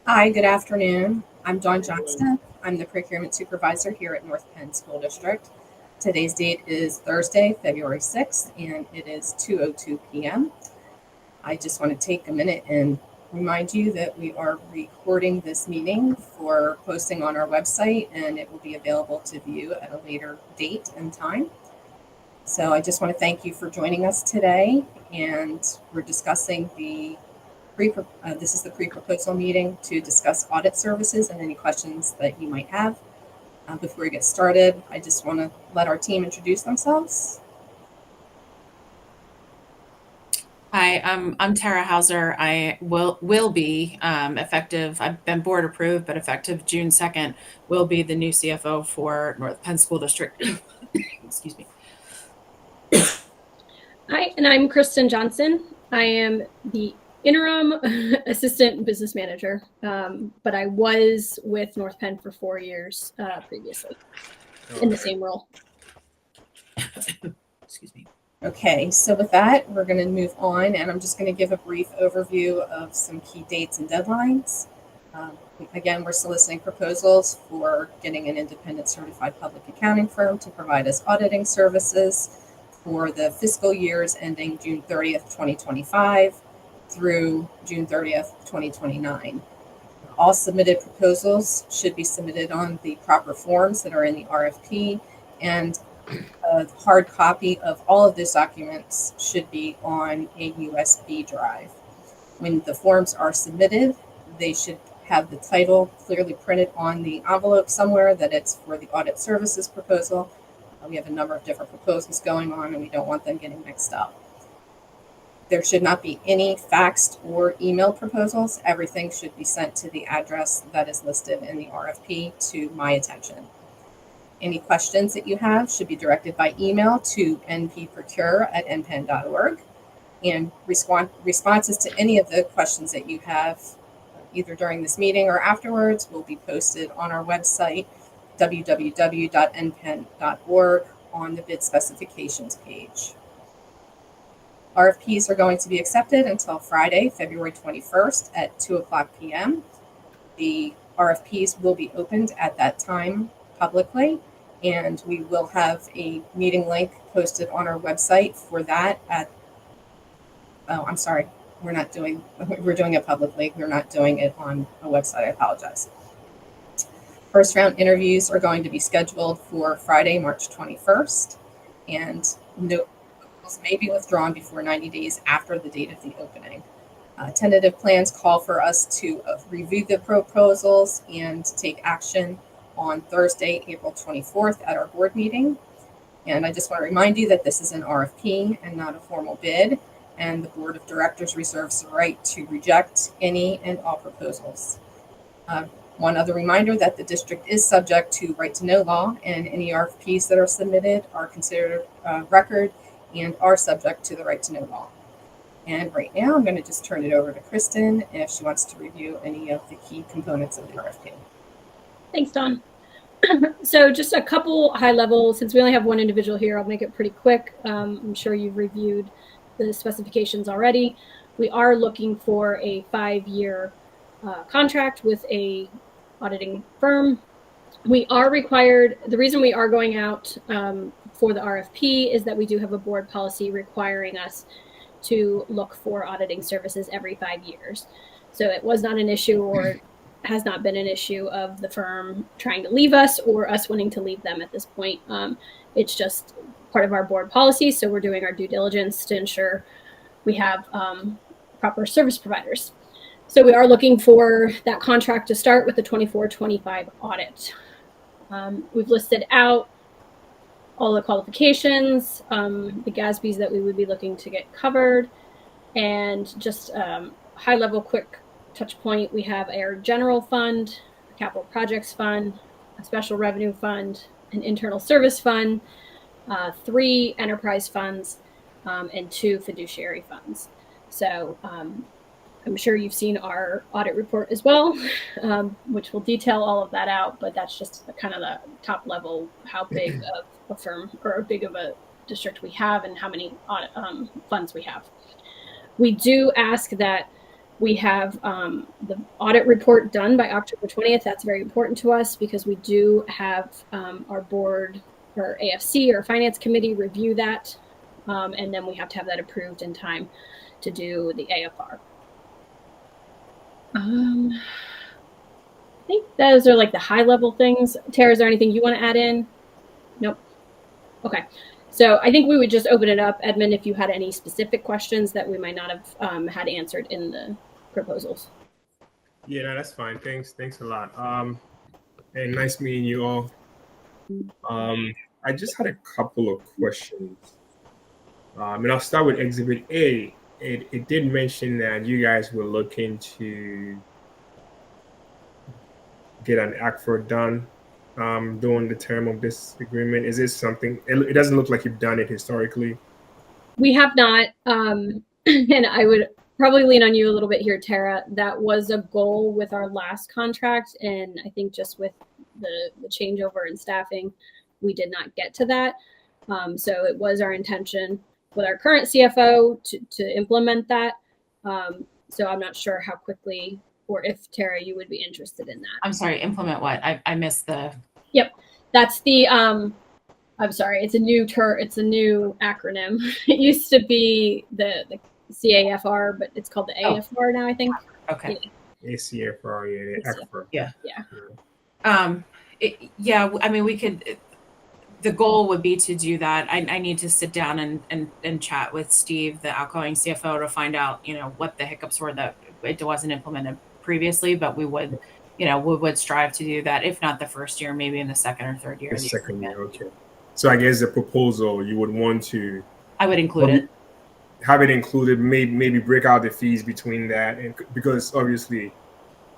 Hi, good afternoon. I'm Dawn Johnston. I'm the procurement supervisor here at North Penn School District. Today's date is Thursday, February 6th, and it is 2:02 p.m. I just want to take a minute and remind you that we are recording this meeting for posting on our website, and it will be available to view at a later date and time. So I just want to thank you for joining us today, and we're discussing this is the pre-proposal meeting to discuss audit services and any questions that you might have. Before we get started, I just want to let our team introduce themselves. Hi, I'm Tara Hauser. I will be effective. I've been board approved, but effective June 2nd, will be the new CFO for North Penn School District. Excuse me. Hi, and I'm Kristen Johnson. I am the interim assistant business manager, but I was with North Penn for 4 years previously in the same role. Excuse me. Okay, so with that, we're going to move on, and I'm just going to give a brief overview of some key dates and deadlines. Again, we're soliciting proposals for getting an independent certified public accounting firm to provide us auditing services for the fiscal years ending June 30th, 2025 through June 30th, 2029. All submitted proposals should be submitted on the proper forms that are in the RFP, and a hard copy of all of these documents should be on a USB drive. When the forms are submitted, they should have the title clearly printed on the envelope somewhere that it's for the audit services proposal. We have a number of different proposals going on, and we don't want them getting mixed up. There should not be any faxed or emailed proposals. Everything should be sent to the address that is listed in the RFP to my attention. Any questions that you have should be directed by email to npprocure@npenn.org, and responses to any of the questions that you have, either during this meeting or afterwards, will be posted on our website, www.npenn.org, on the bid specifications page. RFPs are going to be accepted until Friday, February 21st at 2:00 p.m. The RFPs will be opened at that time publicly, and we will have a meeting link posted on our website for that we're doing it publicly. We're not doing it on a website. I apologize. First round interviews are going to be scheduled for Friday, March 21st, and no proposals may be withdrawn before 90 days after the date of the opening. Tentative plans call for us to review the proposals and take action on Thursday, April 24th at our board meeting. And I just want to remind you that this is an RFP and not a formal bid, and the board of directors reserves the right to reject any and all proposals. One other reminder that the district is subject to right to know law, and any RFPs that are submitted are considered record and are subject to the right to know law. And right now, I'm going to just turn it over to Kristen if she wants to review any of the key components of the RFP. Thanks, Dawn. So just a couple high level, since we only have one individual here, I'll make it pretty quick. I'm sure you've reviewed the specifications already. We are looking for a 5-year contract with a auditing firm. We are required, the reason we are going out for the RFP is that we do have a board policy requiring us to look for auditing services every 5 years. So it was not an issue, or has not been an issue, of the firm trying to leave us or us wanting to leave them at this point. It's just part of our board policy, so we're doing our due diligence to ensure we have proper service providers. So we are looking for that contract to start with the 24-25 audit. We've listed out all the qualifications, the GASBs that we would be looking to get covered, and just high level quick touch point. We have our general fund, a capital projects fund, a special revenue fund, an internal service fund, 3 enterprise funds, and 2 fiduciary funds. So I'm sure you've seen our audit report as well, which will detail all of that out, but that's just kind of the top level, how big of a firm or big of a district we have and how many audit funds we have. We do ask that We have the audit report done by October 20th. That's very important to us because we do have our board or AFC or finance committee review that. And then we have to have that approved in time to do the AFR. I think those are like the high level things. Tara, is there anything you want to add in? Nope. Okay. So I think we would just open it up, Edmund, if you had any specific questions that we might not have had answered in the proposals. Yeah, no, that's fine. Thanks a lot. And nice meeting you all. I just had a couple of questions. And I'll start with Exhibit A. It did mention that you guys were looking to get an ACFR done during the term of this agreement. Is this something, it doesn't look like you've done it historically. We have not, and I would probably lean on you a little bit here, Tara. That was a goal with our last contract, and I think just with the changeover in staffing, we did not get to that. So it was our intention with our current CFO to implement that. So I'm not sure how quickly, or if Tara, you would be interested in that. I'm sorry, implement what? I missed the. Yep, that's the. I'm sorry, it's a new acronym. It used to be the CAFR, but it's called the AFR now, I think. Okay. ACFR, yeah, ACFR. Yeah. Yeah. I mean, we could. The goal would be to do that. I need to sit down and chat with Steve, the outgoing CFO, to find out, what the hiccups were that it wasn't implemented previously. But we would, we would strive to do that. If not the first year, maybe in the second or third year. The second year, okay. So I guess the proposal you would want to. I would include it. Have it included. Maybe break out the fees between that, and because obviously,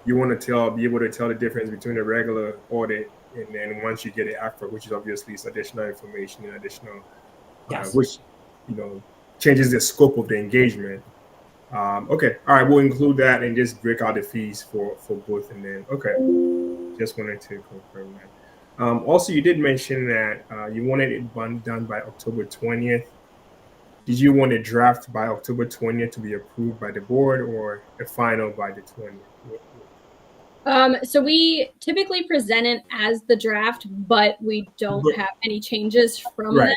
you want to be able to tell the difference between a regular audit. And then once you get it after, which is obviously it's additional information and additional, yes. Which, changes the scope of the engagement. Okay. All right. We'll include that and just break out the fees for both. And then, okay. Just wanted to confirm that. Also, you did mention that you wanted it done by October 20th. Did you want a draft by October 20th to be approved by the board or a final by the 20th? So we typically present it as the draft, but we don't have any changes from that.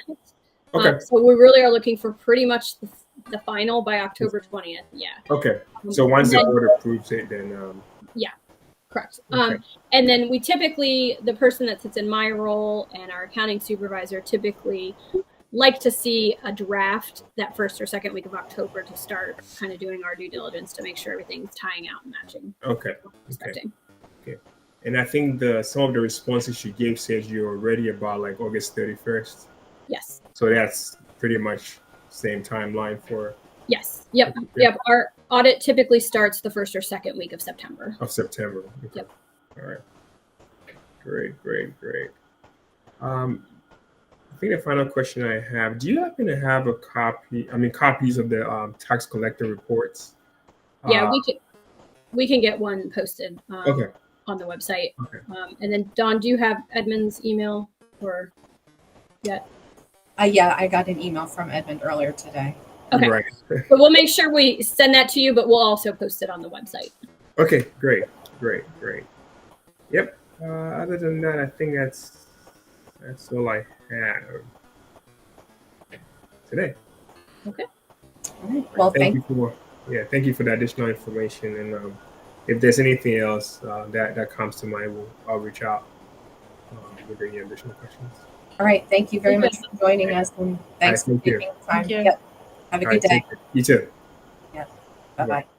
Okay. So we really are looking for pretty much the final by October 20th. Yeah. Okay. So once the board approves it, then. Yeah, correct. Okay. And then we typically, the person that sits in my role and our accounting supervisor typically like to see a draft that first or second week of October to start kind of doing our due diligence to make sure everything's tying out and matching. Okay. Okay. And I think some of the responses you gave said you're ready about like August 31st. Yes. So that's pretty much same timeline for. Yes. Yep. Yep. Our audit typically starts the first or second week of September. Okay. Yep. All right. Great. I think the final question I have, do you happen to have copies of the tax collector reports? Yeah, we can get one posted Okay. on the website. Okay. And then Dawn, do you have Edmund's email or yet? Yeah, I got an email from Edmund earlier today. Okay. Right. But we'll make sure we send that to you, but we'll also post it on the website. Okay, great. Yep. Other than that, I think that's all I have today. Okay. All right. Well, thank you for the additional information. And if there's anything else that comes to mind, I'll reach out with any additional questions. All right. Thank you very much for joining us, and thanks for taking the time. Thank you. Yep. Have a good day. You too. Yep. Bye-bye.